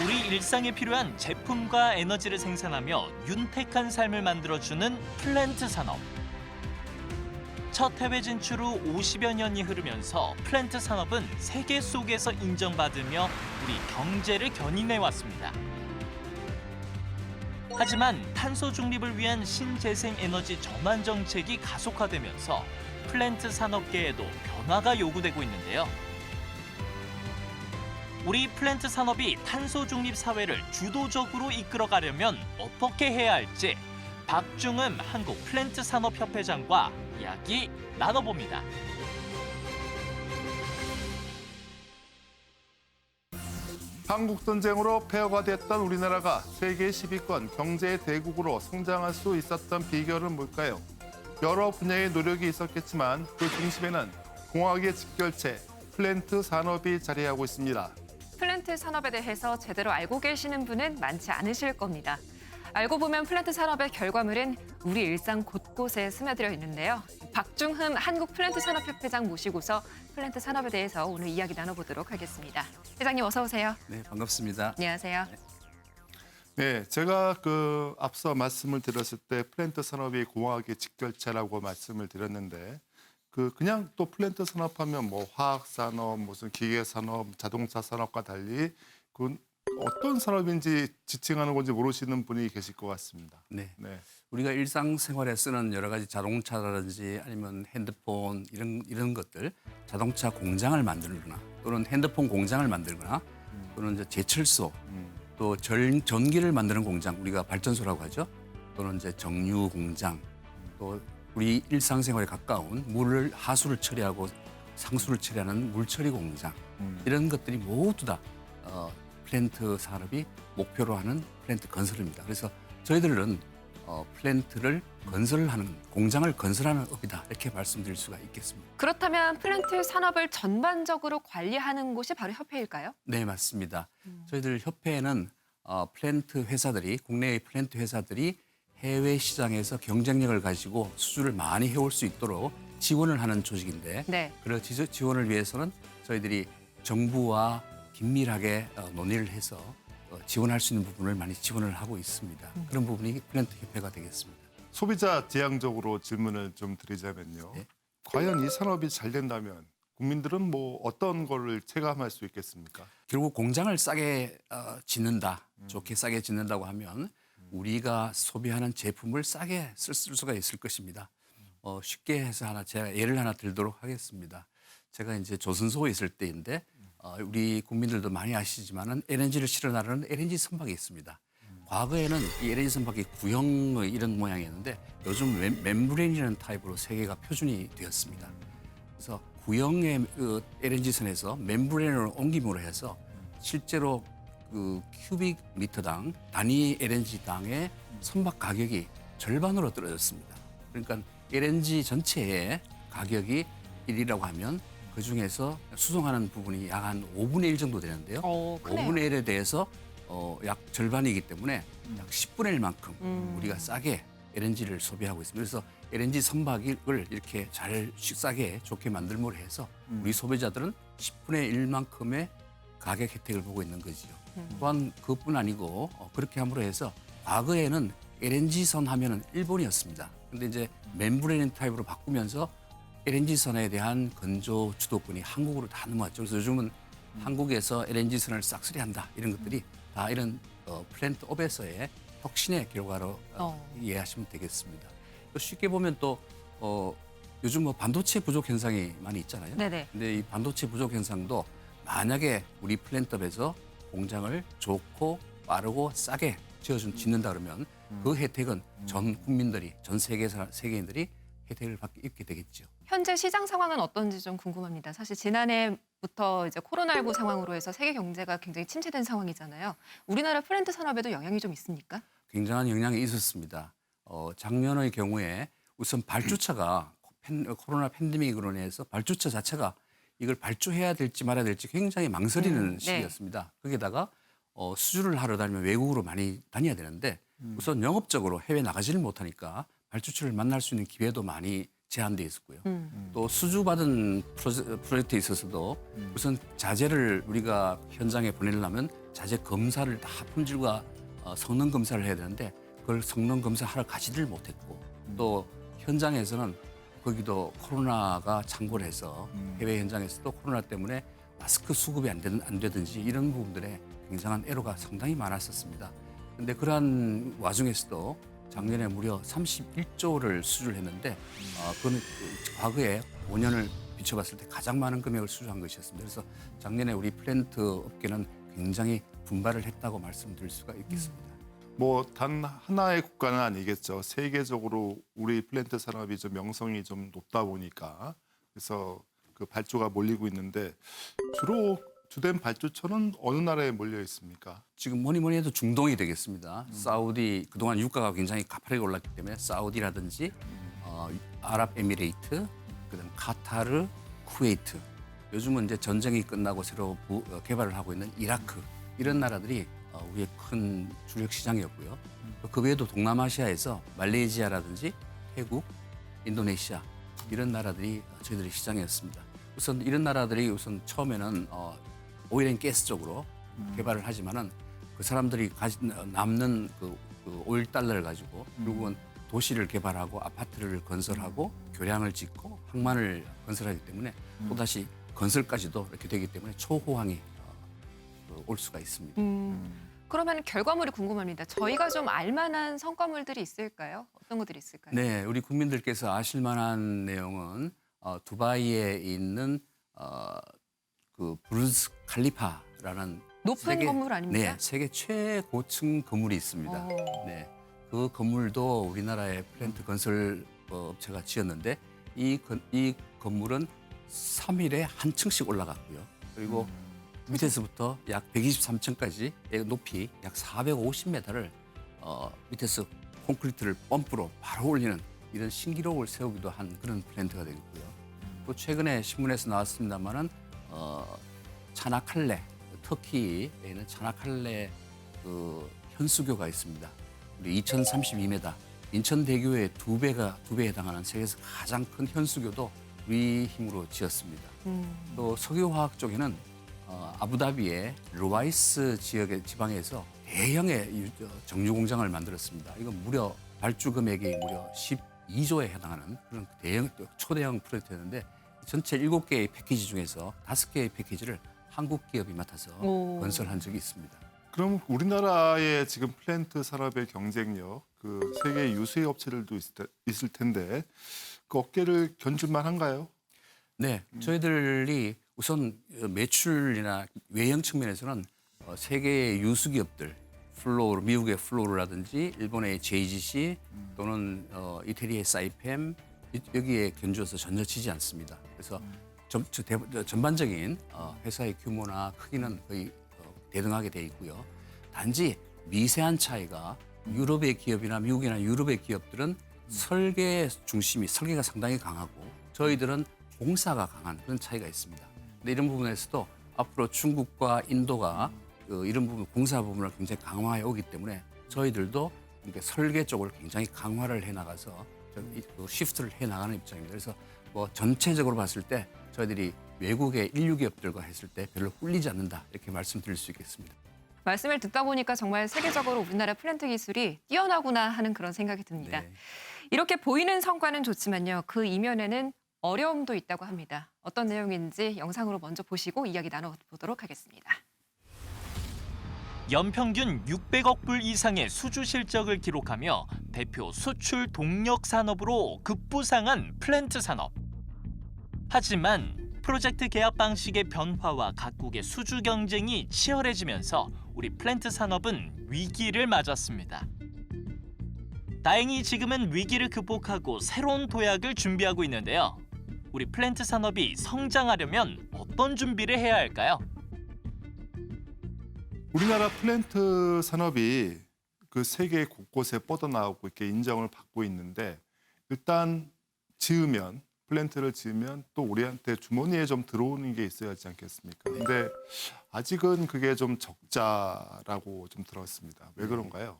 우리 일상에 필요한 제품과 에너지를 생산하며 윤택한 삶을 만들어주는 플랜트 산업. 첫 해외 진출 후 50여 년이 흐르면서 플랜트 산업은 세계 속에서 인정받으며 우리 경제를 견인해 왔습니다. 하지만 탄소 중립을 위한 신재생 에너지 전환 정책이 가속화되면서 플랜트 산업계에도 변화가 요구되고 있는데요. 우리 플랜트 산업이 탄소 중립 사회를 주도적으로 이끌어가려면 어떻게 해야 할지 박중흠 한국 플랜트 산업 협회장과 이야기 나눠봅니다. 한국 전쟁으로 폐허가 됐던 우리나라가 세계 10위권 경제 대국으로 성장할 수 있었던 비결은 뭘까요? 여러 분야의 노력이 있었겠지만 그 중심에는 공학의 직결체, 플랜트 산업이 자리하고 있습니다. 플랜트 산업에 대해서 제대로 알고 계시는 분은 많지 않으실 겁니다. 알고 보면 플랜트 산업의 결과물은 우리 일상 곳곳에 스며들어 있는데요. 박중흠 한국 플랜트 산업협회장 모시고서 플랜트 산업에 대해서 오늘 이야기 나눠보도록 하겠습니다. 회장님 어서 오세요. 네, 반갑습니다. 안녕하세요. 네, 제가 앞서 말씀을 드렸을 때 플랜트 산업이 공학의 직결체라고 말씀을 드렸는데 그냥 또 플랜트 산업하면 뭐 화학 산업, 무슨 기계 산업, 자동차 산업과 달리 어떤 산업인지 지칭하는 건지 모르시는 분이 계실 것 같습니다. 네. 네. 우리가 일상생활에 쓰는 여러 가지 자동차라든지 아니면 핸드폰 이런 것들 자동차 공장을 만들거나 또는 핸드폰 공장을 만들거나 또는 이제 제철소 또 전기를 만드는 공장 우리가 발전소라고 하죠. 또는 이제 정유 공장 또 우리 일상생활에 가까운 하수를 처리하고 상수를 처리하는 물처리 공장 이런 것들이 모두 다 플랜트 산업이 목표로 하는 플랜트 건설입니다. 그래서 저희들은 플랜트를 건설하는 공장을 건설하는 업이다 이렇게 말씀드릴 수가 있겠습니다. 그렇다면 플랜트 산업을 전반적으로 관리하는 곳이 바로 협회일까요? 네, 맞습니다. 저희들 협회에는 플랜트 회사들이 국내의 플랜트 회사들이 해외 시장에서 경쟁력을 가지고 수주를 많이 해올 수 있도록 지원을 하는 조직인데 네. 그런 지원을 위해서는 저희들이 정부와 긴밀하게 논의를 해서 지원할 수 있는 부분을 많이 지원을 하고 있습니다. 그런 부분이 플랜트 협회가 되겠습니다. 소비자 지향적으로 질문을 좀 드리자면요. 네. 과연 이 산업이 잘 된다면 국민들은 뭐 어떤 거를 체감할 수 있겠습니까? 결국 공장을 싸게 짓는다, 좋게 싸게 짓는다고 하면 우리가 소비하는 제품을 싸게 쓸 수가 있을 것입니다. 쉽게 해서 제가 예를 하나 들도록 하겠습니다. 제가 이제 조선소에 있을 때인데 우리 국민들도 많이 아시지만은 LNG를 실어 나르는 LNG 선박이 있습니다. 과거에는 이 LNG 선박이 구형의 이런 모양이었는데 요즘 멤브레인이라는 타입으로 세계가 표준이 되었습니다. 그래서 구형의 LNG 선에서 멤브레인으로 옮김으로 해서 실제로 큐빅 미터당 단위 LNG당의 선박 가격이 절반으로 떨어졌습니다. 그러니까 LNG 전체의 가격이 1이라고 하면 그중에서 수송하는 부분이 약 한 5분의 1 정도 되는데요. 크네요. 5분의 1에 대해서 약 절반이기 때문에 약 10분의 1만큼 우리가 싸게 LNG를 소비하고 있습니다. 그래서 LNG 선박을 이렇게 잘 싸게 좋게 만들므로 해서 우리 소비자들은 10분의 1만큼의 가격 혜택을 보고 있는 거지요. 또한 그것뿐 아니고 그렇게 함으로 해서 과거에는 LNG선 하면은 일본이었습니다. 그런데 이제 멤브레인 타입으로 바꾸면서 LNG선에 대한 건조 주도권이 한국으로 다 넘어왔죠. 그래서 요즘은 한국에서 LNG선을 싹쓸이한다 이런 것들이 다 이런 플랜트 업에서의 혁신의 결과로 이해하시면 되겠습니다. 또 쉽게 보면 또 요즘 뭐 반도체 부족 현상이 많이 있잖아요. 네네. 근데 이 반도체 부족 현상도 만약에 우리 플랜트업에서 공장을 좋고 빠르고 싸게 짓는다 그러면 그 혜택은 전 국민들이 전 세계인들이 혜택을 입게 되겠죠. 현재 시장 상황은 어떤지 좀 궁금합니다. 사실 지난해부터 이제 코로나19 상황으로 해서 세계 경제가 굉장히 침체된 상황이잖아요. 우리나라 플랜트 산업에도 영향이 좀 있습니까? 굉장한 영향이 있었습니다. 작년의 경우에 우선 발주처가 코로나 팬데믹으로 인해서 발주처 자체가 이걸 발주해야 될지 말아야 될지 굉장히 망설이는 시기였습니다. 거기다가 수주를 하러 다니면 외국으로 많이 다녀야 되는데 우선 영업적으로 해외 나가지를 못하니까 발주처를 만날 수 있는 기회도 많이 제한돼 있었고요. 또 수주받은 프로젝트에 있어서도 우선 자재를 우리가 현장에 보내려면 자재 검사를 다 품질과 성능 검사를 해야 되는데 그걸 성능 검사하러 가지를 못했고 또 현장에서는 거기도 코로나가 창궐 해서 해외 현장에서도 코로나 때문에 마스크 수급이 안 되든지 이런 부분들에 굉장한 애로가 상당히 많았었습니다. 그런데 그러한 와중에서도 작년에 무려 31조를 수주를 했는데 그거는 과거에 5년을 비춰봤을 때 가장 많은 금액을 수주한 것이었습니다. 그래서 작년에 우리 플랜트 업계는 굉장히 분발을 했다고 말씀드릴 수가 있겠습니다. 뭐 단 하나의 국가는 아니겠죠. 세계적으로 우리 플랜트 산업이 좀 명성이 좀 높다 보니까 그래서 그 발주가 몰리고 있는데 주로 주된 발주처는 어느 나라에 몰려 있습니까? 지금 뭐니 해도 중동이 되겠습니다. 사우디 그동안 유가가 굉장히 가파르게 올랐기 때문에 사우디라든지 아랍에미레이트, 그다음 카타르, 쿠웨이트. 요즘은 이제 전쟁이 끝나고 새로 개발을 하고 있는 이라크 이런 나라들이 우리의 큰 주력 시장이었고요. 그 외에도 동남아시아에서 말레이시아라든지 태국, 인도네시아 이런 나라들이 저희들의 시장이었습니다. 우선 이런 나라들이 우선 처음에는 오일 앤 가스 쪽으로 개발을 하지만은 그 사람들이 남는 그 오일 달러를 가지고 결국은 도시를 개발하고 아파트를 건설하고 교량을 짓고 항만을 건설하기 때문에 또다시 건설까지도 이렇게 되기 때문에 초호황이 올 수가 있습니다. 그러면 결과물이 궁금합니다. 저희가 좀 알만한 성과물들이 있을까요? 어떤 것들이 있을까요? 네, 우리 국민들께서 아실 만한 내용은 두바이에 있는 그 부르즈 칼리파라는 높은 건물 아닙니까? 네, 세계 최고층 건물이 있습니다. 네, 그 건물도 우리나라의 플랜트 건설 업체가 지었는데 이 건물은 3일에 한 층씩 올라갔고요. 그리고 밑에서부터 약 123층까지 높이 약 450m를 밑에서 콘크리트를 펌프로 바로 올리는 이런 신기록을 세우기도 한 그런 플랜트가 되겠고요. 또 최근에 신문에서 나왔습니다마는 차나칼레, 터키에 있는 차나칼레 그 현수교가 있습니다. 우리 2032m, 인천대교의 두 배에 해당하는 세계에서 가장 큰 현수교도 우리 힘으로 지었습니다. 또 석유화학 쪽에는 아부다비의 루와이스 지역의 지방에서 대형의 정유 공장을 만들었습니다. 이건 무려 발주 금액이 무려 12조에 해당하는 그런 초대형 프로젝트였는데 전체 7개의 패키지 중에서 5개의 패키지를 한국 기업이 맡아서 건설한 적이 있습니다. 그럼 우리나라의 지금 플랜트 산업의 경쟁력, 그 세계 유수의 업체들도 있을 텐데 그 업계를 견줄만 한가요? 네, 저희들이 우선 매출이나 외형 측면에서는 세계의 유수 기업들, 미국의 플로우라든지 일본의 JGC 또는 이태리의 사이펜 여기에 견주어서 전혀 지지 않습니다. 그래서 전반적인 회사의 규모나 크기는 거의 대등하게 돼 있고요. 단지 미세한 차이가 유럽의 기업이나 미국이나 유럽의 기업들은 설계가 상당히 강하고 저희들은 공사가 강한 그런 차이가 있습니다. 근데 이런 부분에서도 앞으로 중국과 인도가 이런 부분 공사 부분을 굉장히 강화해 오기 때문에 저희들도 이렇게 설계 쪽을 굉장히 강화를 해 나가서 시프트를 해 나가는 입장입니다. 그래서 뭐 전체적으로 봤을 때 저희들이 외국의 인류 기업들과 했을 때 별로 꿀리지 않는다 이렇게 말씀드릴 수 있겠습니다. 말씀을 듣다 보니까 정말 세계적으로 우리나라 플랜트 기술이 뛰어나구나 하는 그런 생각이 듭니다. 네. 이렇게 보이는 성과는 좋지만요. 그 이면에는 어려움도 있다고 합니다. 어떤 내용인지 영상으로 먼저 보시고 이야기 나눠보도록 하겠습니다. 연평균 600억 불 이상의 수주 실적을 기록하며 대표 수출 동력 산업으로 급부상한 플랜트 산업. 하지만 프로젝트 계약 방식의 변화와 각국의 수주 경쟁이 치열해지면서 우리 플랜트 산업은 위기를 맞았습니다. 다행히 지금은 위기를 극복하고 새로운 도약을 준비하고 있는데요. 우리 플랜트 산업이 성장하려면 어떤 준비를 해야 할까요? 우리나라 플랜트 산업이 그 세계 곳곳에 뻗어나오고 이렇게 인정을 받고 있는데 일단 플랜트를 지으면 또 우리한테 주머니에 좀 들어오는 게 있어야 하지 않겠습니까? 근데 아직은 그게 좀 적자라고 좀 들었습니다. 왜 그런가요?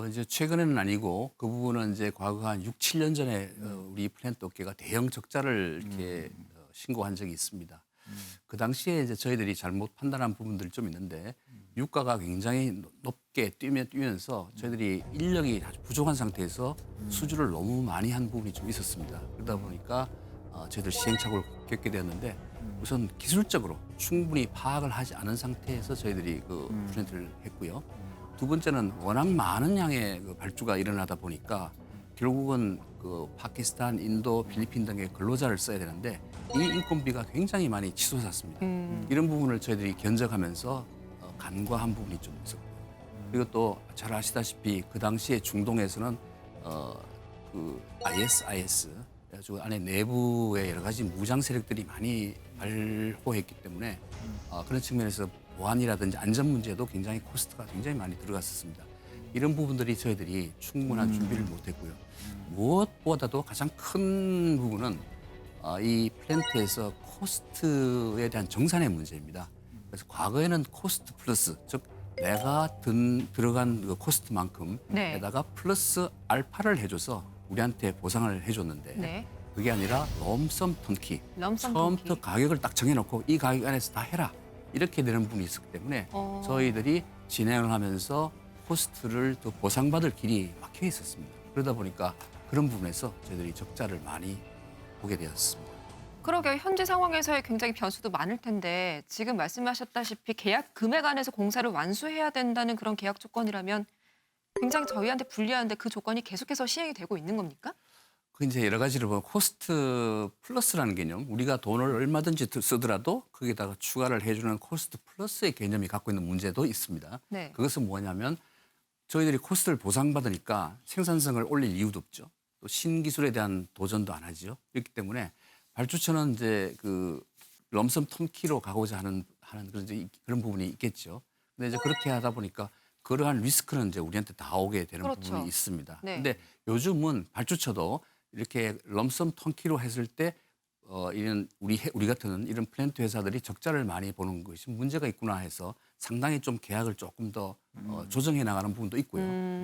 이제 최근에는 아니고 그 부분은 이제 과거 한 6, 7년 전에 우리 플랜트 업계가 대형 적자를 이렇게 신고한 적이 있습니다. 그 당시에 이제 저희들이 잘못 판단한 부분들이 좀 있는데 유가가 굉장히 높게 뛰면서 저희들이 인력이 아주 부족한 상태에서 수주를 너무 많이 한 부분이 좀 있었습니다. 그러다 보니까 저희들 시행착오를 겪게 되었는데 우선 기술적으로 충분히 파악을 하지 않은 상태에서 저희들이 그 플랜트를 했고요. 두 번째는 워낙 많은 양의 그 발주가 일어나다 보니까 결국은 그 파키스탄, 인도, 필리핀 등의 근로자를 써야 되는데 이 인건비가 굉장히 많이 치솟았습니다. 이런 부분을 저희들이 견적하면서 간과한 부분이 좀 있었고요. 그리고 또 잘 아시다시피 그 당시에 중동에서는 그 ISIS 그래가지고 안에 내부에 여러 가지 무장 세력들이 많이 발호했기 때문에 그런 측면에서 보안이라든지 안전 문제도 굉장히 코스트가 굉장히 많이 들어갔었습니다. 이런 부분들이 저희들이 충분한 준비를 못했고요. 무엇보다도 가장 큰 부분은 이 플랜트에서 코스트에 대한 정산의 문제입니다. 그래서 과거에는 코스트 플러스, 즉 내가 들어간 그 코스트만큼 네. 에다가 플러스 알파를 해줘서 우리한테 보상을 해줬는데 네. 그게 아니라 럼섬 턴키. 럼섬 처음부터 턴키. 가격을 딱 정해놓고 이 가격 안에서 다 해라. 이렇게 되는 부분이 있었기 때문에 저희들이 진행을 하면서 코스트를 또 보상받을 길이 막혀 있었습니다. 그러다 보니까 그런 부분에서 저희들이 적자를 많이 보게 되었습니다. 그러게 현재 상황에서의 굉장히 변수도 많을 텐데 지금 말씀하셨다시피 계약 금액 안에서 공사를 완수해야 된다는 그런 계약 조건이라면 굉장히 저희한테 불리한데 그 조건이 계속해서 시행이 되고 있는 겁니까? 그 이제 여러 가지로 보면 코스트 플러스라는 개념, 우리가 돈을 얼마든지 쓰더라도 거기다가 추가를 해주는 코스트 플러스의 개념이 갖고 있는 문제도 있습니다. 네. 그것은 뭐냐면 저희들이 코스트를 보상받으니까 생산성을 올릴 이유도 없죠. 또 신기술에 대한 도전도 안 하죠. 그렇기 때문에 발주처는 이제 그 럼섬 턴키로 가고자 하는 그런 부분이 있겠죠. 근데 이제 그렇게 하다 보니까 그러한 리스크는 이제 우리한테 다 오게 되는 그렇죠. 부분이 있습니다. 네. 근데 요즘은 발주처도 이렇게 럼섬 턴키로 했을 때 이런 우리 같은 이런 플랜트 회사들이 적자를 많이 보는 것이 문제가 있구나 해서 상당히 좀 계약을 조금 더 조정해 나가는 부분도 있고요.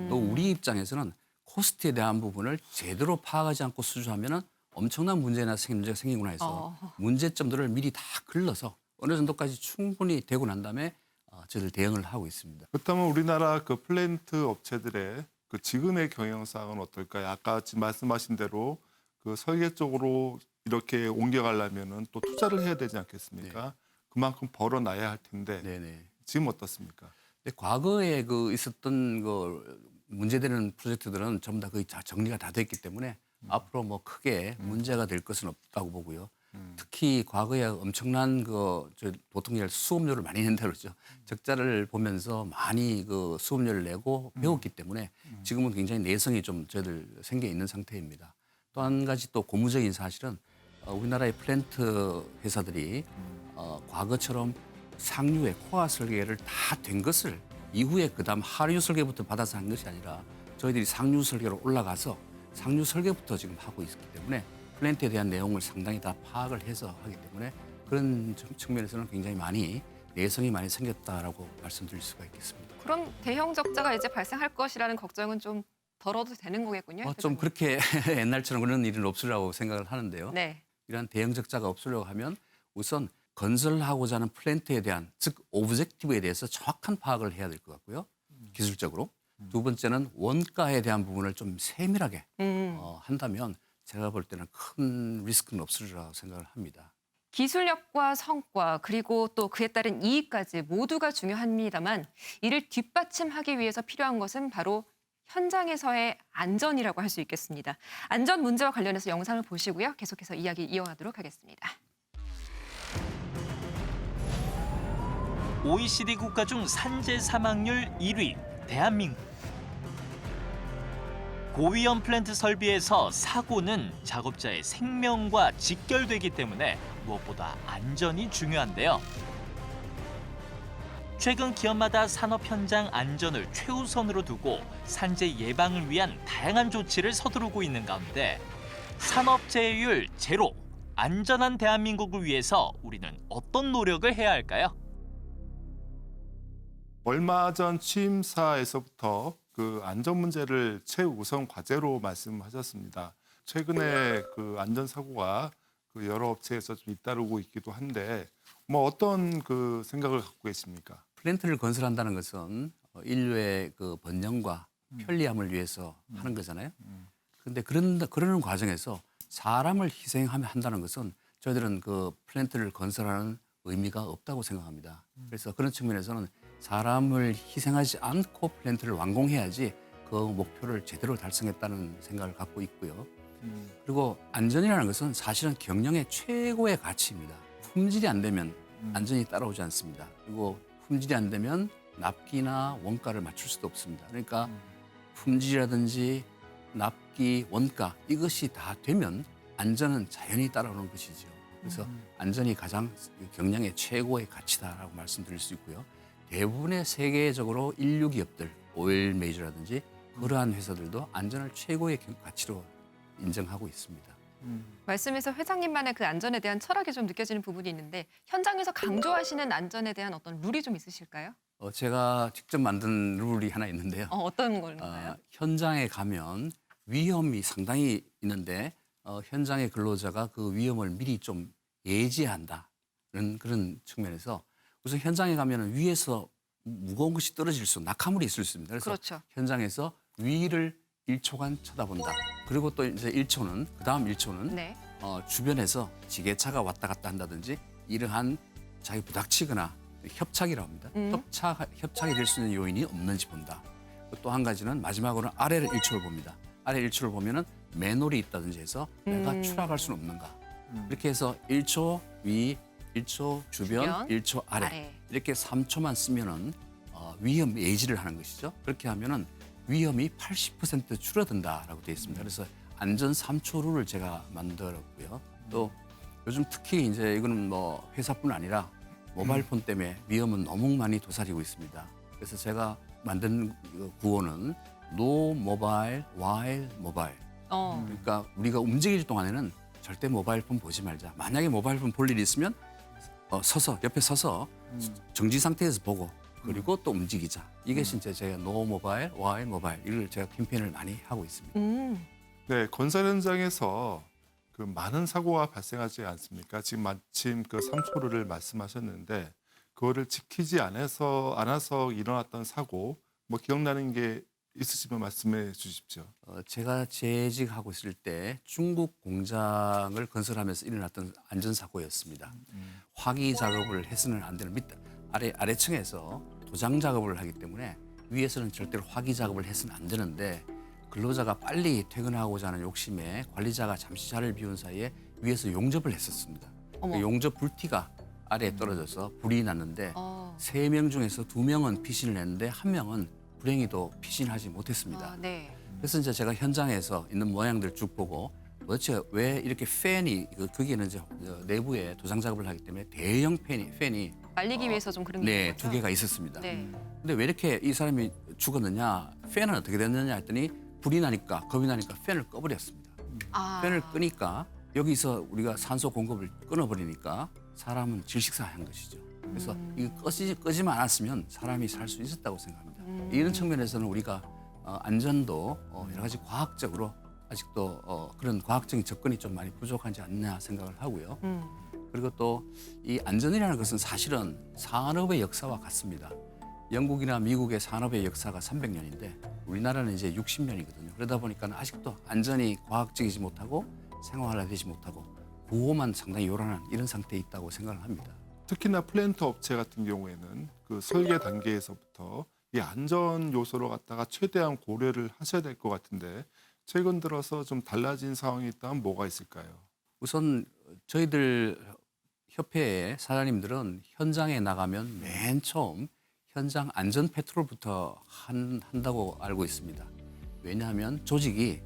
또 우리 입장에서는 코스트에 대한 부분을 제대로 파악하지 않고 수주하면은 엄청난 문제가 생기구나 해서 문제점들을 미리 다 걸러서 어느 정도까지 충분히 되고 난 다음에 저희들 대응을 하고 있습니다. 그렇다면 우리나라 그 플랜트 업체들의 그 지금의 경영상은 어떨까요? 아까 지금 말씀하신 대로 그 설계 쪽으로 이렇게 옮겨가려면은 또 투자를 해야 되지 않겠습니까? 네. 그만큼 벌어놔야 할 텐데 네네. 지금 어떻습니까? 근데 과거에 그 있었던 그 문제되는 프로젝트들은 전부 다 거의 다 정리가 다 됐기 때문에 앞으로 뭐 크게 문제가 될 것은 없다고 보고요. 특히 과거에 엄청난 저 보통 수업료를 많이 낸다 그러죠. 적자를 보면서 많이 그 수업료를 내고 배웠기 때문에 지금은 굉장히 내성이 좀 저희들 생겨 있는 상태입니다. 또 한 가지 또 고무적인 사실은 우리나라의 플랜트 회사들이 과거처럼 상류의 코어 설계를 다 된 것을 이후에 그다음 하류 설계부터 받아서 한 것이 아니라 저희들이 상류 설계로 올라가서 상류 설계부터 지금 하고 있기 때문에 플랜트에 대한 내용을 상당히 다 파악을 해서 하기 때문에 그런 측면에서는 굉장히 많이 내성이 많이 생겼다라고 말씀드릴 수가 있겠습니다. 그럼 대형 적자가 이제 발생할 것이라는 걱정은 좀 덜어도 되는 거겠군요. 좀 그렇게 옛날처럼 그런 일은 없으리라고 생각을 하는데요. 네. 이러한 대형 적자가 없으려고 하면 우선 건설하고자 하는 플랜트에 대한 즉 오브젝티브에 대해서 정확한 파악을 해야 될 것 같고요. 기술적으로. 두 번째는 원가에 대한 부분을 좀 세밀하게 한다면 제가 볼 때는 큰 리스크는 없으리라고 생각을 합니다. 기술력과 성과 그리고 또 그에 따른 이익까지 모두가 중요합니다만 이를 뒷받침하기 위해서 필요한 것은 바로 현장에서의 안전이라고 할 수 있겠습니다. 안전 문제와 관련해서 영상을 보시고요. 계속해서 이야기 이어가도록 하겠습니다. OECD 국가 중 산재 사망률 1위 대한민국. 고위험 플랜트 설비에서 사고는 작업자의 생명과 직결되기 때문에 무엇보다 안전이 중요한데요. 최근 기업마다 산업 현장 안전을 최우선으로 두고 산재 예방을 위한 다양한 조치를 서두르고 있는 가운데 산업재해율 제로, 안전한 대한민국을 위해서 우리는 어떤 노력을 해야 할까요? 얼마 전 취임사에서부터 그 안전 문제를 최우선 과제로 말씀하셨습니다. 최근에 그 안전 사고가 그 여러 업체에서 좀 잇따르고 있기도 한데 뭐 어떤 그 생각을 갖고 계십니까? 플랜트를 건설한다는 것은 인류의 그 번영과 편리함을 위해서 하는 거잖아요. 그런데 그러는 과정에서 사람을 희생하며 한다는 것은 저희들은 그 플랜트를 건설하는 의미가 없다고 생각합니다. 그래서 그런 측면에서는 사람을 희생하지 않고 플랜트를 완공해야지 그 목표를 제대로 달성했다는 생각을 갖고 있고요. 그리고 안전이라는 것은 사실은 경영의 최고의 가치입니다. 품질이 안 되면 안전이 따라오지 않습니다. 그리고 품질이 안 되면 납기나 원가를 맞출 수도 없습니다. 그러니까 품질이라든지 납기, 원가 이것이 다 되면 안전은 자연히 따라오는 것이죠. 그래서 안전이 가장 경영의 최고의 가치다라고 말씀드릴 수 있고요. 대부분의 세계적으로 인류 기업들, 오일 메이저라든지 그러한 회사들도 안전을 최고의 가치로 인정하고 있습니다. 말씀에서 회장님만의 그 안전에 대한 철학이 좀 느껴지는 부분이 있는데 현장에서 강조하시는 안전에 대한 어떤 룰이 좀 있으실까요? 제가 직접 만든 룰이 하나 있는데요. 어떤 건가요? 현장에 가면 위험이 상당히 있는데 현장의 근로자가 그 위험을 미리 좀 예지한다는 그런 측면에서 우선 현장에 가면 위에서 무거운 것이 떨어질 수, 낙하물이 있을 수 있습니다. 그래서 그렇죠. 현장에서 위를 1초간 쳐다본다. 그리고 또 이제 1초는 그다음 1초는 네. 주변에서 지게차가 왔다 갔다 한다든지 이러한 자기 부닥치거나 협착이라고 합니다. 협착이 될 수 있는 요인이 없는지 본다. 또 한 가지는 마지막으로는 아래를 1초를 봅니다. 아래 1초를 보면은 맨홀이 있다든지 해서 내가 추락할 수는 없는가. 이렇게 해서 1초 위, 1초 주변, 1초 아래. 이렇게 3초만 쓰면은 위험 예지를 하는 것이죠. 그렇게 하면은 위험이 80% 줄어든다라고 되어 있습니다. 그래서 안전 3초 룰을 제가 만들었고요. 또 요즘 특히 이제 이거는 뭐 회사뿐 아니라 모바일폰 때문에 위험은 너무 많이 도사리고 있습니다. 그래서 제가 만든 구호는 No Mobile While Mobile. 그러니까 우리가 움직일 동안에는 절대 모바일폰 보지 말자. 만약에 모바일폰 볼 일이 있으면 옆에 서서 정지 상태에서 보고 그리고 또 움직이자. 이게 진짜 제가 No Mobile While Mobile 이걸 제가 캠페인을 많이 하고 있습니다. 네, 건설 현장에서 그 많은 사고가 발생하지 않습니까? 지금 마침 그 3초를 말씀하셨는데 그거를 지키지 않아서 일어났던 사고 뭐 기억나는 게 있으시면 말씀해 주십시오. 제가 재직하고 있을 때 중국 공장을 건설하면서 일어났던 안전사고였습니다. 화기 작업을 해서는 안 되는 아래층에서 도장 작업을 하기 때문에 위에서는 절대로 화기 작업을 해서는 안 되는데 근로자가 빨리 퇴근하고자 하는 욕심에 관리자가 잠시 자리를 비운 사이에 위에서 용접을 했었습니다. 그 용접 불티가 아래에 떨어져서 불이 났는데 3명 중에서 2명은 피신을 했는데 1명은 불행히도 피신하지 못했습니다. 네. 그래서 이제 제가 현장에서 있는 모양들 쭉 보고 도대체 왜 이렇게 팬이 거기에는 이제 내부에 도장 작업을 하기 때문에 대형 팬이 말리기 위해서 좀 그런 게 네, 있는 거죠? 2개가 있었습니다. 네. 근데 왜 이렇게 이 사람이 죽었느냐? 팬은 어떻게 됐느냐 했더니 불이 나니까 겁이 나니까 팬을 꺼버렸습니다. 팬을 끄니까 여기서 우리가 산소 공급을 끊어버리니까 사람은 질식사한 것이죠. 그래서 이거 끄지만 않았으면 사람이 살 수 있었다고 생각합니다. 이런 측면에서는 우리가 안전도 여러 가지 과학적으로 아직도 그런 과학적인 접근이 좀 많이 부족하지 않나 생각을 하고요. 그리고 또 이 안전이라는 것은 사실은 산업의 역사와 같습니다. 영국이나 미국의 산업의 역사가 300년인데 우리나라는 이제 60년이거든요. 그러다 보니까 아직도 안전이 과학적이지 못하고 생활화되지 못하고 보호만 상당히 요란한 이런 상태에 있다고 생각을 합니다. 특히나 플랜트 업체 같은 경우에는 그 설계 단계에서부터 이 안전 요소로 갖다가 최대한 고려를 하셔야 될 것 같은데 최근 들어서 좀 달라진 상황이 있다면 뭐가 있을까요? 우선 저희들 협회의 사장님들은 현장에 나가면 맨 처음 현장 안전 패트롤부터 한다고 알고 있습니다. 왜냐하면 조직이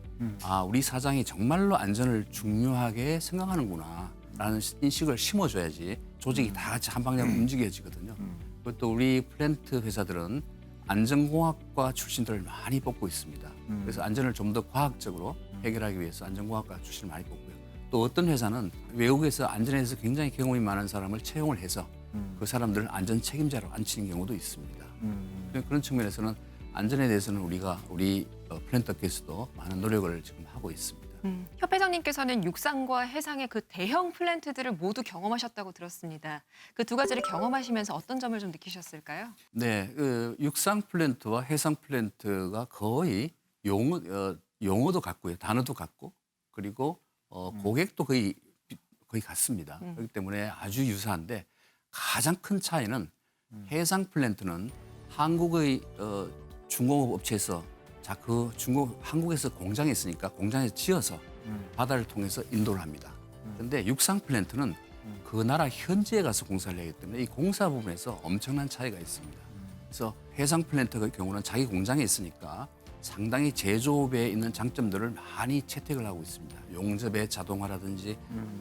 우리 사장이 정말로 안전을 중요하게 생각하는구나 라는 인식을 심어줘야지 조직이 다 같이 한 방향으로 움직여지거든요. 그것도 우리 플랜트 회사들은 안전공학과 출신들을 많이 뽑고 있습니다. 그래서 안전을 좀 더 과학적으로 해결하기 위해서 안전공학과 출신을 많이 뽑고요. 또 어떤 회사는 외국에서 안전에 대해서 굉장히 경험이 많은 사람을 채용을 해서 그 사람들을 안전 책임자로 앉히는 경우도 있습니다. 그런 측면에서는 안전에 대해서는 우리 플랜터께서도 많은 노력을 지금 하고 있습니다. 협회장님께서는 육상과 해상의 그 대형 플랜트들을 모두 경험하셨다고 들었습니다. 그 두 가지를 경험하시면서 어떤 점을 좀 느끼셨을까요? 네, 육상 플랜트와 해상 플랜트가 거의 용어도 같고요, 단어도 같고, 그리고 고객도 거의 같습니다. 그렇기 때문에 아주 유사한데 가장 큰 차이는 해상 플랜트는 한국의 중공업 업체에서 한국에서 공장이 있으니까 공장에서 지어서 바다를 통해서 인도를 합니다. 그런데 육상 플랜트는 그 나라 현지에 가서 공사를 하기 때문에 이 공사 부분에서 엄청난 차이가 있습니다. 그래서 해상 플랜트의 경우는 자기 공장에 있으니까 상당히 제조업에 있는 장점들을 많이 채택을 하고 있습니다. 용접의 자동화라든지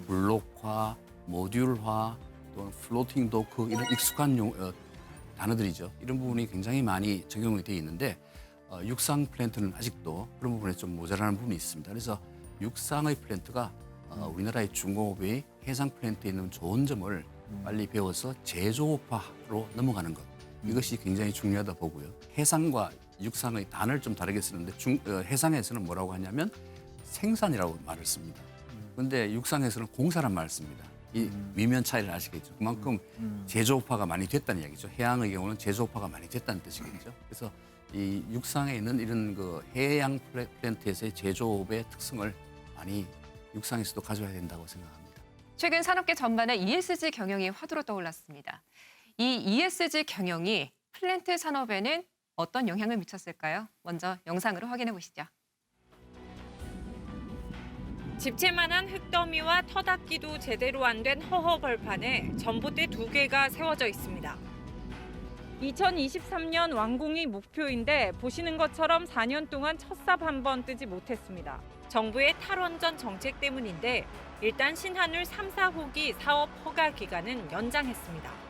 블록화, 모듈화, 또 플로팅 도크 이런 익숙한 단어들이죠. 이런 부분이 굉장히 많이 적용이 되어 있는데 육상 플랜트는 아직도 그런 부분에 좀 모자라는 부분이 있습니다. 그래서 육상의 플랜트가 우리나라의 중공업의 해상 플랜트에 있는 좋은 점을 빨리 배워서 제조업화로 넘어가는 것. 이것이 굉장히 중요하다 보고요. 해상과 육상의 단어를 좀 다르게 쓰는데 해상에서는 뭐라고 하냐면 생산이라고 말을 씁니다. 그런데 육상에서는 공사란 말을 씁니다. 이 미면 차이를 아시겠죠. 그만큼 제조업화가 많이 됐다는 이야기죠. 해양의 경우는 제조업화가 많이 됐다는 뜻이겠죠. 그래서 이 육상에 있는 이런 그 해양 플랜트에서의 제조업의 특성을 많이 육상에서도 가져야 된다고 생각합니다. 최근 산업계 전반에 ESG 경영이 화두로 떠올랐습니다. 이 ESG 경영이 플랜트 산업에는 어떤 영향을 미쳤을까요? 먼저 영상으로 확인해 보시죠. 집채만한 흙더미와 터닦기도 제대로 안 된 허허 벌판에 전봇대 2개가 세워져 있습니다. 2023년 완공이 목표인데 보시는 것처럼 4년 동안 첫 삽 한 번 뜨지 못했습니다. 정부의 탈원전 정책 때문인데 일단 신한울 3, 4호기 사업 허가 기간은 연장했습니다.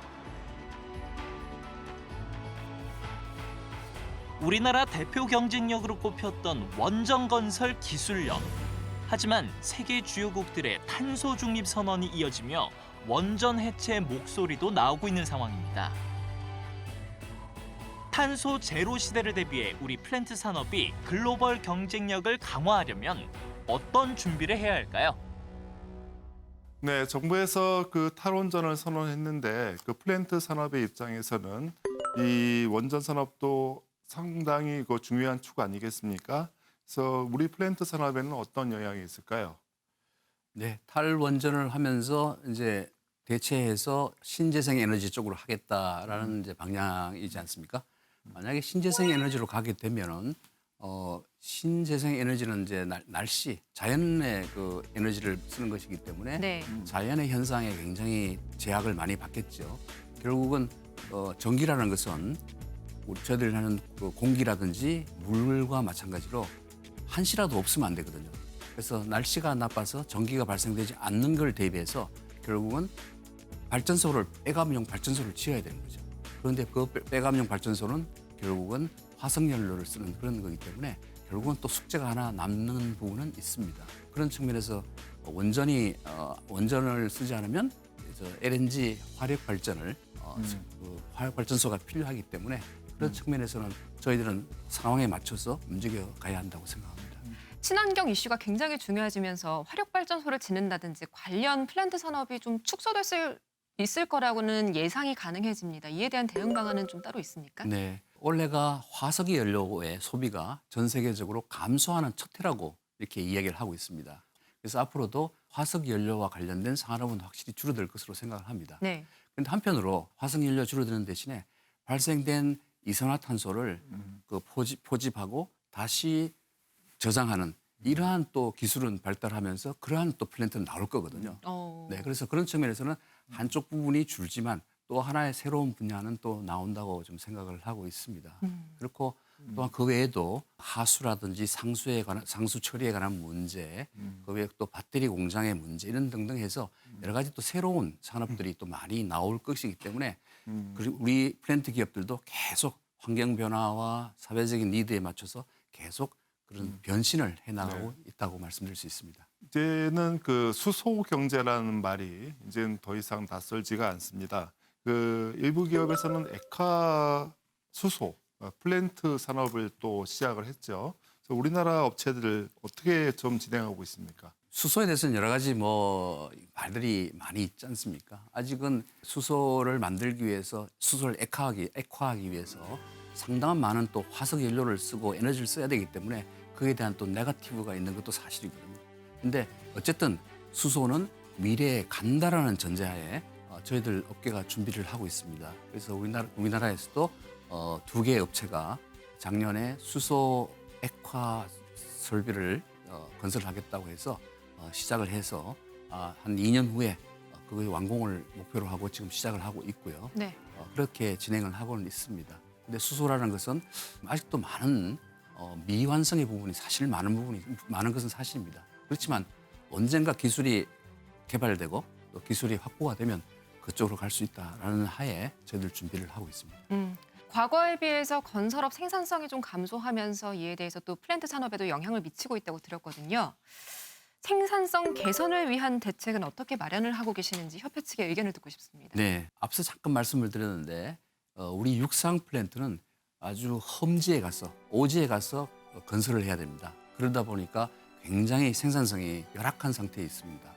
우리나라 대표 경쟁력으로 꼽혔던 원전건설 기술력. 하지만 세계 주요국들의 탄소 중립 선언이 이어지며 원전 해체 목소리도 나오고 있는 상황입니다. 탄소 제로 시대를 대비해 우리 플랜트 산업이 글로벌 경쟁력을 강화하려면 어떤 준비를 해야 할까요? 네, 정부에서 그 탈원전을 선언했는데 그 플랜트 산업의 입장에서는 이 원전 산업도 상당히 그 중요한 축 아니겠습니까? 그래서 우리 플랜트 산업에는 어떤 영향이 있을까요? 네, 탈원전을 하면서 이제 대체해서 신재생 에너지 쪽으로 하겠다라는 이제 방향이지 않습니까? 만약에 신재생 에너지로 가게 되면은 신재생 에너지는 이제 날씨, 자연의 그 에너지를 쓰는 것이기 때문에 네. 자연의 현상에 굉장히 제약을 많이 받겠죠. 결국은 전기라는 것은 저희들이 하는 그 공기라든지 물과 마찬가지로 한시라도 없으면 안 되거든요. 그래서 날씨가 나빠서 전기가 발생되지 않는 걸 대비해서 결국은 백암용 발전소를 지어야 되는 거죠. 그런데 그 백암용 발전소는 결국은 화석연료를 쓰는 그런 거기 때문에 결국은 또 숙제가 하나 남는 부분은 있습니다. 그런 측면에서 원전을 쓰지 않으면 LNG 화력 발전을 그 화력 발전소가 필요하기 때문에 그런 측면에서는 저희들은 상황에 맞춰서 움직여 가야 한다고 생각합니다. 친환경 이슈가 굉장히 중요해지면서 화력발전소를 짓는다든지 관련 플랜트 산업이 좀 축소될 수 있을 거라고는 예상이 가능해집니다. 이에 대한 대응 방안은 좀 따로 있습니까? 네, 올해가 화석이 연료의 소비가 전 세계적으로 감소하는 첫 해라고 이렇게 이야기를 하고 있습니다. 그래서 앞으로도 화석 연료와 관련된 산업은 확실히 줄어들 것으로 생각을 합니다. 네. 그런데 한편으로 화석 연료 줄어드는 대신에 발생된 이산화탄소를 그 포집하고 다시 저장하는 이러한 또 기술은 발달하면서 그러한 또 플랜트는 나올 거거든요. 네, 그래서 그런 측면에서는 한쪽 부분이 줄지만 또 하나의 새로운 분야는 또 나온다고 좀 생각을 하고 있습니다. 그렇고 또한 그 외에도 하수라든지 상수 처리에 관한 문제, 그 외에 또 배터리 공장의 문제 이런 등등 해서 여러 가지 또 새로운 산업들이 또 많이 나올 것이기 때문에 그리고 우리 플랜트 기업들도 계속 환경 변화와 사회적인 니드에 맞춰서 계속 그런 변신을 해나가고 있다고 말씀드릴 수 있습니다. 이제는 그 수소 경제라는 말이 이제는 더 이상 낯설지가 않습니다. 그 일부 기업에서는 액화 수소 플랜트 산업을 또 시작을 했죠. 그래서 우리나라 업체들 어떻게 좀 진행하고 있습니까? 수소에 대해서는 여러 가지 말들이 많이 있지 않습니까? 아직은 수소를 만들기 위해서 수소를 액화하기 위해서 상당한 많은 또 화석 연료를 쓰고 에너지를 써야 되기 때문에 그에 대한 또 네거티브가 있는 것도 사실이거든요. 근데 어쨌든 수소는 미래에 간다라는 전제하에 저희들 업계가 준비를 하고 있습니다. 그래서 우리나라에서도 2개의 업체가 작년에 수소 액화 설비를 건설하겠다고 해서 시작을 해서 한 2년 후에 그거의 완공을 목표로 하고 지금 시작을 하고 있고요. 네. 그렇게 진행을 하고는 있습니다. 근데 수소라는 것은 아직도 많은 미완성의 부분이 사실 많은 것은 사실입니다. 그렇지만 언젠가 기술이 개발되고 또 기술이 확보가 되면 그쪽으로 갈 수 있다라는 하에 저희들 준비를 하고 있습니다. 과거에 비해서 건설업 생산성이 좀 감소하면서 이에 대해서 또 플랜트 산업에도 영향을 미치고 있다고 들었거든요. 생산성 개선을 위한 대책은 어떻게 마련을 하고 계시는지 협회 측의 의견을 듣고 싶습니다. 네, 앞서 잠깐 말씀을 드렸는데 우리 육상 플랜트는 아주 험지에 가서 오지에 가서 건설을 해야 됩니다. 그러다 보니까 굉장히 생산성이 열악한 상태에 있습니다.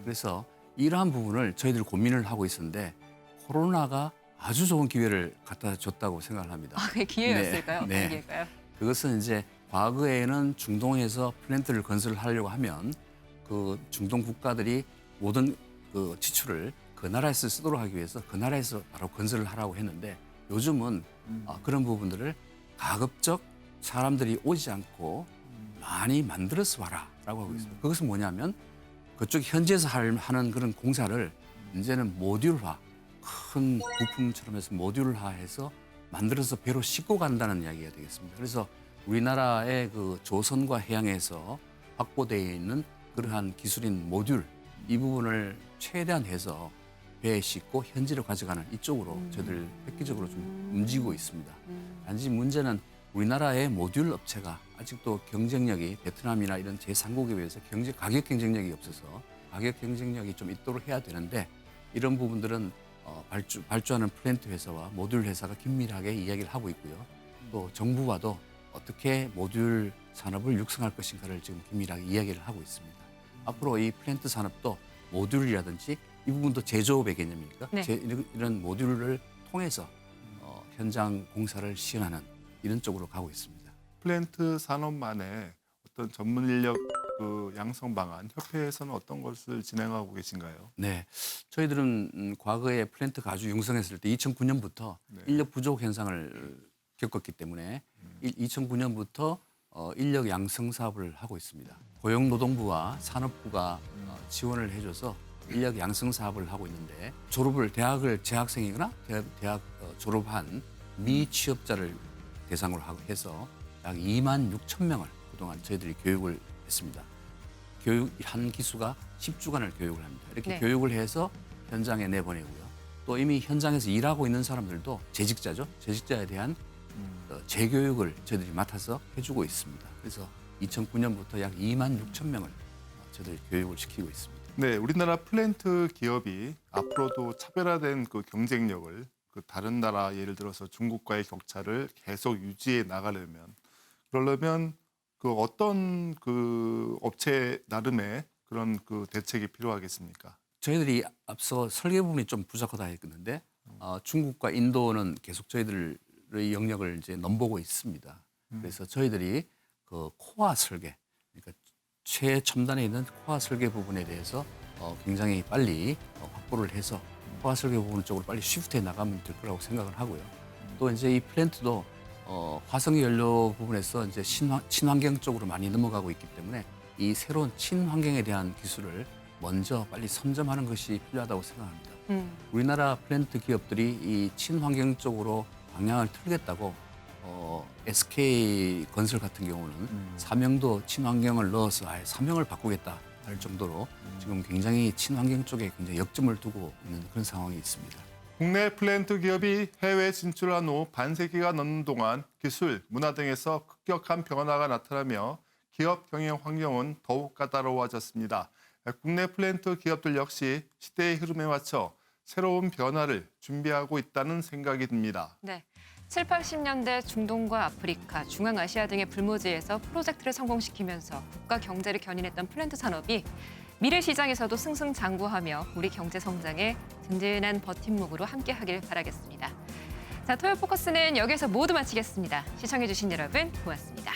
그래서 이러한 부분을 저희들이 고민을 하고 있었는데 코로나가 아주 좋은 기회를 갖다 줬다고 생각을 합니다. 그게 기회였을까요? 네. 어떤 기회일까요? 그것은 이제 과거에는 중동에서 플랜트를 건설을 하려고 하면 그 중동 국가들이 모든 그 지출을 그 나라에서 쓰도록 하기 위해서 그 나라에서 바로 건설을 하라고 했는데 요즘은 그런 부분들을 가급적 사람들이 오지 않고 많이 만들어서 와라라고 하고 있습니다. 그것은 뭐냐면 그쪽 현지에서 하는 그런 공사를 이제는 모듈화, 큰 부품처럼 해서 모듈화해서 만들어서 배로 싣고 간다는 이야기가 되겠습니다. 그래서 우리나라의 그 조선과 해양에서 확보되어 있는 그러한 기술인 모듈 이 부분을 최대한 해서 배에 싣고 현지로 가져가는 이쪽으로 저희들 획기적으로 좀 움직이고 있습니다. 단지 문제는 우리나라의 모듈 업체가 아직도 경쟁력이 베트남이나 이런 제3국에 비해서 가격 경쟁력이 없어서 가격 경쟁력이 좀 있도록 해야 되는데 이런 부분들은 발주하는 플랜트 회사와 모듈 회사가 긴밀하게 이야기를 하고 있고요. 또 정부와도 어떻게 모듈 산업을 육성할 것인가를 지금 긴밀하게 이야기를 하고 있습니다. 앞으로 이 플랜트 산업도 모듈이라든지 이 부분도 제조업의 개념이니까 네. 이런 모듈을 통해서 현장 공사를 시연하는 이런 쪽으로 가고 있습니다. 플랜트 산업만의 어떤 전문 인력 그 양성 방안 협회에서는 어떤 것을 진행하고 계신가요? 네, 저희들은 과거에 플랜트가 아주 융성했을 때 2009년부터 인력 부족 현상을 겪었기 때문에 2009년부터 인력 양성 사업을 하고 있습니다. 고용노동부와 산업부가 지원을 해줘서 인력 양성 사업을 하고 있는데 대학을 재학생이거나 대학 졸업한 미취업자를 대상으로 해서 약 2만 6천 명을 그동안 저희들이 교육을 했습니다. 한 기수가 10주간을 교육을 합니다. 이렇게 네. 교육을 해서 현장에 내보내고요. 또 이미 현장에서 일하고 있는 사람들도 재직자죠. 재직자에 대한 재교육을 저희들이 맡아서 해주고 있습니다. 그래서 2009년부터 약 2만 6천 명을 저희들이 교육을 시키고 있습니다. 네, 우리나라 플랜트 기업이 앞으로도 차별화된 그 경쟁력을 그 다른 나라 예를 들어서 중국과의 격차를 계속 유지해 나가려면 그러려면 그 어떤 그 업체 나름의 그런 그 대책이 필요하겠습니까? 저희들이 앞서 설계 부분이 좀 부족하다 했는데 중국과 인도는 계속 저희들의 영역을 이제 넘보고 있습니다. 그래서 저희들이 그 코어 설계, 그러니까 최첨단에 있는 코어 설계 부분에 대해서 굉장히 빨리 확보를 해서 코어 설계 부분 쪽으로 빨리 쉬프트해 나가면 될 거라고 생각을 하고요. 또 이제 이 플랜트도 화석 연료 부분에서 이제 친환경 쪽으로 많이 넘어가고 있기 때문에 이 새로운 친환경에 대한 기술을 먼저 빨리 선점하는 것이 필요하다고 생각합니다. 우리나라 플랜트 기업들이 이 친환경 쪽으로 방향을 틀겠다고 SK 건설 같은 경우는 사명도 친환경을 넣어서 아예 사명을 바꾸겠다 할 정도로 지금 굉장히 친환경 쪽에 굉장히 역점을 두고 있는 그런 상황이 있습니다. 국내 플랜트 기업이 해외 진출한 후 반세기가 넘는 동안 기술, 문화 등에서 급격한 변화가 나타나며 기업 경영 환경은 더욱 까다로워졌습니다. 국내 플랜트 기업들 역시 시대의 흐름에 맞춰 새로운 변화를 준비하고 있다는 생각이 듭니다. 네. 7, 80년대 중동과 아프리카, 중앙아시아 등의 불모지에서 프로젝트를 성공시키면서 국가 경제를 견인했던 플랜트 산업이 미래 시장에서도 승승장구하며 우리 경제 성장에 든든한 버팀목으로 함께하길 바라겠습니다. 자, 토요 포커스는 여기서 모두 마치겠습니다. 시청해주신 여러분 고맙습니다.